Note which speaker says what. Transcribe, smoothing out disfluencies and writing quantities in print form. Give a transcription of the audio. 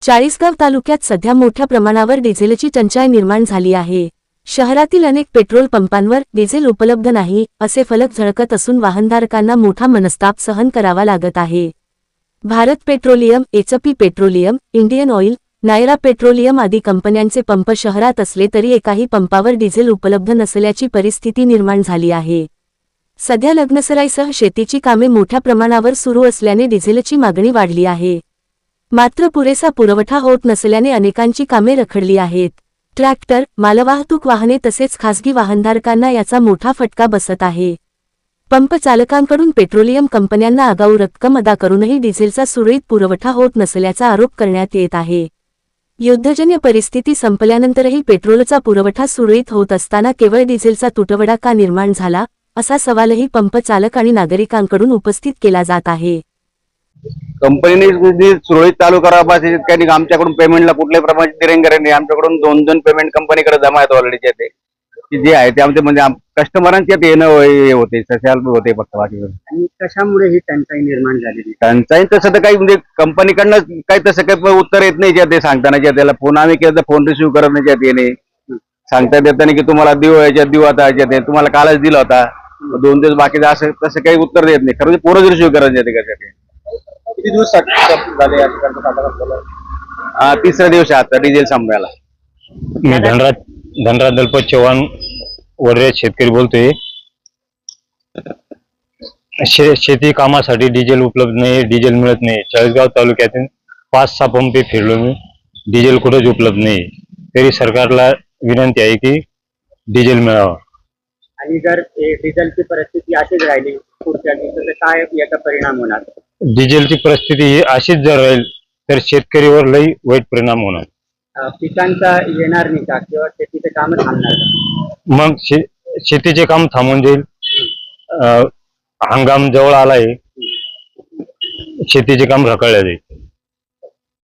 Speaker 1: चाळीसगाव तालुक्यात सध्या मोठ्या प्रमाणावर डिझेलची टंचाई निर्माण झाली आहे। शहरातील अनेक पेट्रोल पंपांवर डिझेल उपलब्ध नाही असे फलक झळकत असून वाहनधारकांना मोठा मनस्ताप सहन करावा लागत आहे। Bharat petroleum, HP petroleum, Indian oil, Nayara petroleum आदी कंपन्यांचे पंप शहरात असले तरी एकाही पंपावर डिझेल उपलब्ध नसल्याची परिस्थिती निर्माण झाली आहे। सध्या लग्नसराईसह शेतीची कामे मोठ्या प्रमाणावर सुरू असल्याने डिझेलची मागणी वाढली आहे। मात्र पुरेसा पुरवठा होत नसल्याने अनेकांची कामे रखडली आहेत। ट्रॅक्टर, मालवाहतूक वाहने तसेच खासगी वाहनधारकांना याचा मोठा फटका बसत आहे। पंप चालकांकडून पेट्रोलियम कंपन्यांना आगाऊ रक्कम अदा करूनही डिझेलचा सुरळीत पुरवठा होत नसल्याचा आरोप करण्यात येत आहे। युद्धजन्य परिस्थिती संपल्यानंतरही पेट्रोलचा पुरवठा सुरळीत होत असताना केवळ डिझेलचा तुटवडा का निर्माण झाला, असा सवालही पंप चालक आणि नागरिकांकडून उपस्थित केला जात आहे।
Speaker 2: कंपनीने सुरळीत चालू करावा बस, त्यांनी आमच्याकडून पेमेंटला कुठल्याही प्रमाणाची दिरंगाई नाही। आमच्याकडून दोन पेमेंट कंपनीकडे जमा आहेत ऑलरेडी, ते जे आहे ते आमचे म्हणजे कस्टमरांचे येणं होते, सशाल होते फक्त बाकी।
Speaker 3: आणि कशामुळे ही टंचाई निर्माण झालेली?
Speaker 2: टंचाई तसं तर काही म्हणजे कंपनीकडनं काही तसं काही उत्तर येत नाही, ते सांगताना त्याला फोन आम्ही केला तर फोन रिसिव्ह करत नाही, येणे सांगता येताना की तुम्हाला देऊ आता तुम्हाला कालच दिला होता, 2 दिवस बाकी असं तसं काही उत्तर देत नाही। खरं पोरच रिसिव्ह करत नाही कशासाठी।
Speaker 3: किती दिवस झाले?
Speaker 2: तिसरा दिवस आता डिझेल संपवायला।
Speaker 4: मी धनराज दलपत चव्हाण वर्धे शेतकरी बोलतोय। शेती कामासाठी डिझेल उपलब्ध नाही, डिझेल मिळत नाही। चाळीसगाव तालुक्यातील 5-6 पंपे फिरलो मी, डिझेल कुठेच उपलब्ध नाही। तरी सरकारला विनंती आहे की डिझेल मिळावं।
Speaker 3: आणि जर डिझेलची परिस्थिती अशीच राहिली पुढच्या दिवसात तर काय याचा परिणाम होणार?
Speaker 4: डिझेलची परिस्थिती ही अशीच जर राहील तर शेतकरीवर लई वाईट परिणाम होणार।
Speaker 3: पिकांचा येणार नाही का किंवा शेतीचे काम थांबणार का?
Speaker 4: मग शेतीचे काम थांबून जाईल। हंगाम जवळ आलाय, शेतीचे काम रखडले जाईल।